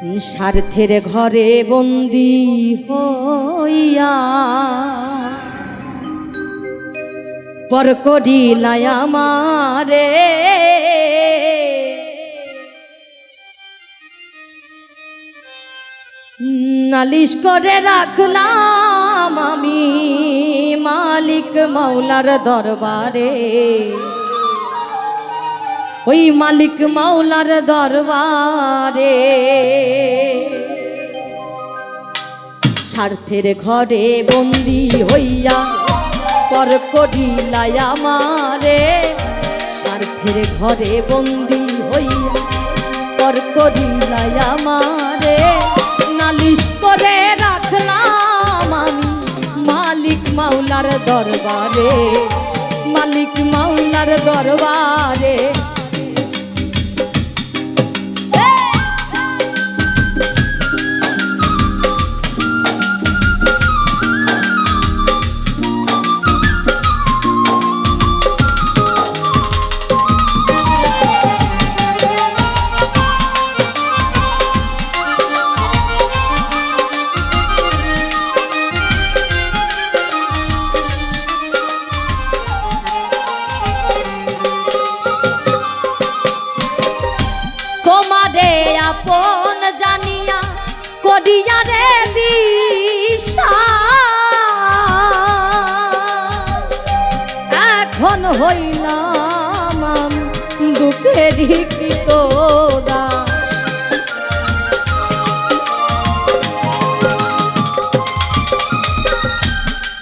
স্বার্থের ঘরে বন্দি হইয়া পর করিলাই আমারে নালিশ করে রাখলাম আমি মালিক মাওলার দরবারে। ওই মালিক মাওলার দরবারে স্বার্থের ঘরে বন্দি হইয়া পর করিলাই আমারে। স্বার্থের ঘরে বন্দি হইয়া পর করিলাই আমারে নালিশ করে রাখলাম আমি মালিক মাওলার দরবারে। মালিক মাওলার দরবারে আপন জানিয়া করিয়া রে বিশ্বাস এখন হইলাম দুঃখের কৃত দাস।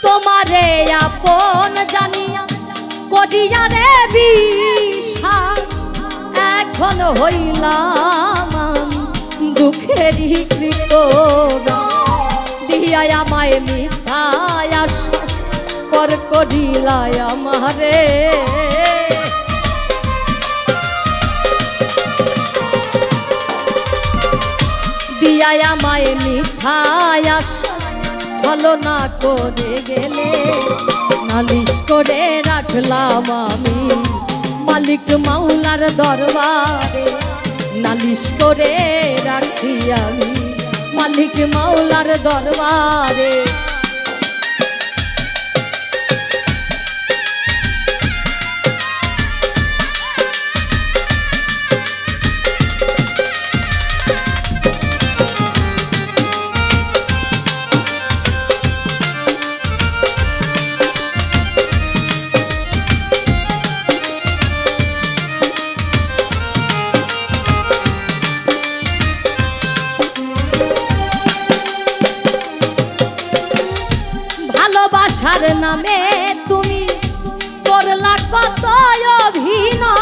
তোমারে আপন জানিয়া করিয়া রে বিশ্বাস এখন হইলাম দুঃখেরই কৃত দিয়াই আমায় মিথ্যায় আশ্বাস পর করিলাই আমারে। দিয়াই আমায় মিথ্যায় আশ্বাস ছলনা করে গেলে নালিশ করে রাখলাম আমি মালিক মাওলার দরবারে। নালিশ করে রাখছি আমি মালিক মাওলার দরবারে। ভালোবাসার নামে তুমি করলা কত অভিনয়।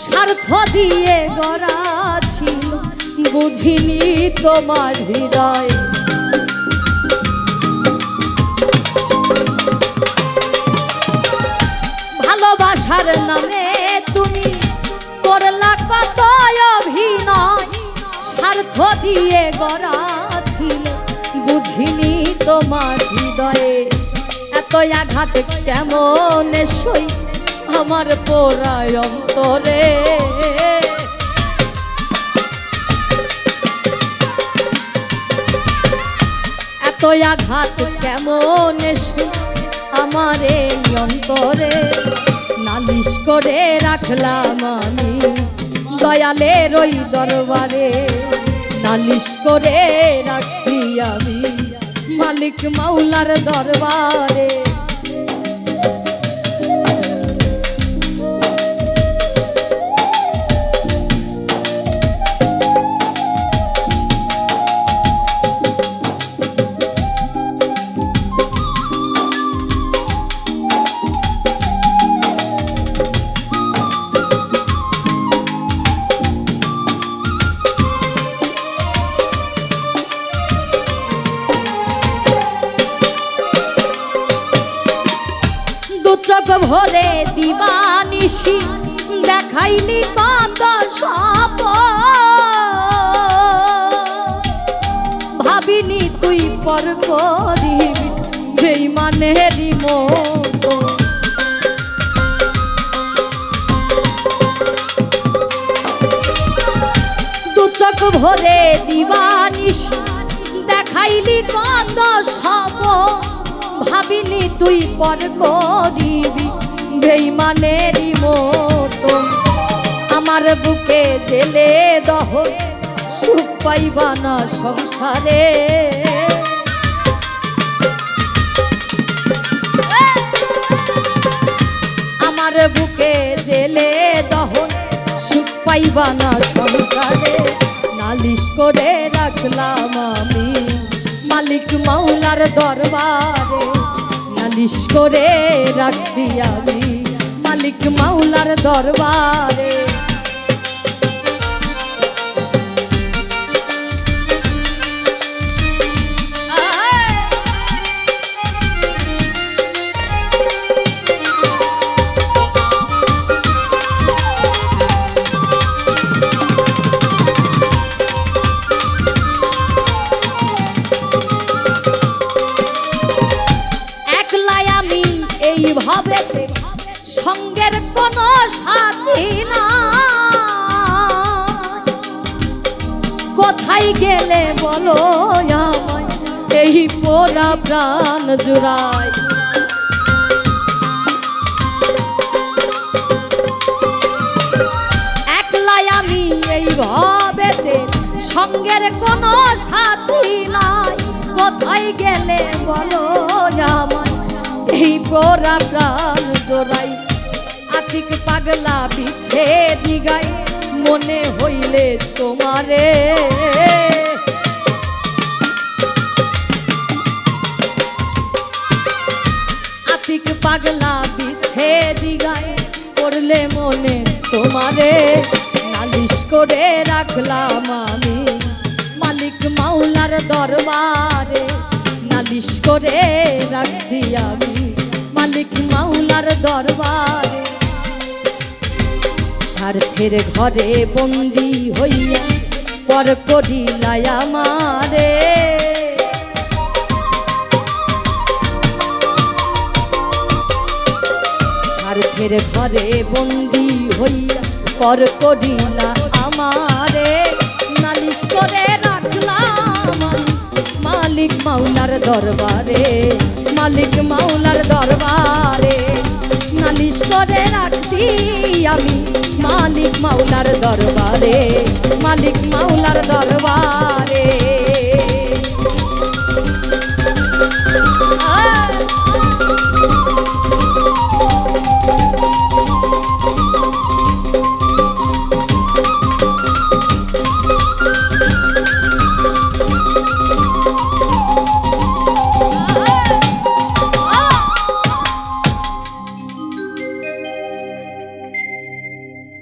স্বার্থ দিয়ে গড়া ছিল বুঝিনি তোমার হৃদয়। ভালোবাসার নামে তুমি করলা কত অভিনয়। স্বার্থ দিয়ে গড়া ছিল বুঝিনি তোমার হৃদয়ে। এত আঘাত কেমন সই আমার পোড়ায় অন্তরে। এত আঘাত কেমন সই আমার এই অন্তরে। নালিশ করে রাখলাম আমি দয়ালের ওই দরবারে। নালিশ করে রাখছি আমি মালিক মাওলার দরবারে। চোখ ভরে দিবানিশি দেখাইলি কত স্বপ্ন। ভাবিনি তুই পর করিবি বেঈমানেরই মতো। ভরে দিবানিস দেখাইলি কন্দ সব ভাবিনি তুই পর করিবি বেঈমানেরই মতো আমার বুকে জেলে দহ সুখ পাইবা না সংসারে আমার বুকে জেলে দহন সুখ পাইবা না সংসারে নালিশ করে রাখলাম আমি মালিক মাওলার দরবারে নালিশ করে রাখছি আমি মালিক মাওলার দরবারে এইভাবে সঙ্গের কোনো সাথী না কোথায় গেলে বলো আমায় এই পোড়া প্রাণ জুড়ায় একলাই আমি এইভাবে সঙ্গের কোনো সাথী নাই কোথায় গেলে বলো আমায় এই পোড়া প্রাণ জোড়াই আতিক পাগলা বিচ্ছে দিগাই মনে হইলে তোমারে আতিক পাগলা বিচ্ছে দিগাই পড়লে মনে তোমারে নালিশ করে রাখলাম আমি মালিক মাওলার দরবারে নালিশ করে রাখছি আমি মালিক মাওলার দরবারে স্বার্থের ঘরে বন্দি হইয়া পর করিলাই আমারে স্বার্থের ঘরে বন্দি হইয়া পর করিলা আমারে নালিশ করে রাখলাম মালিক মাওলার দরবারে মালিক মাওলার দরবারে নালিশ করে রাখছি আমি মালিক মাওলার দরবারে মালিক মাওলার দরবার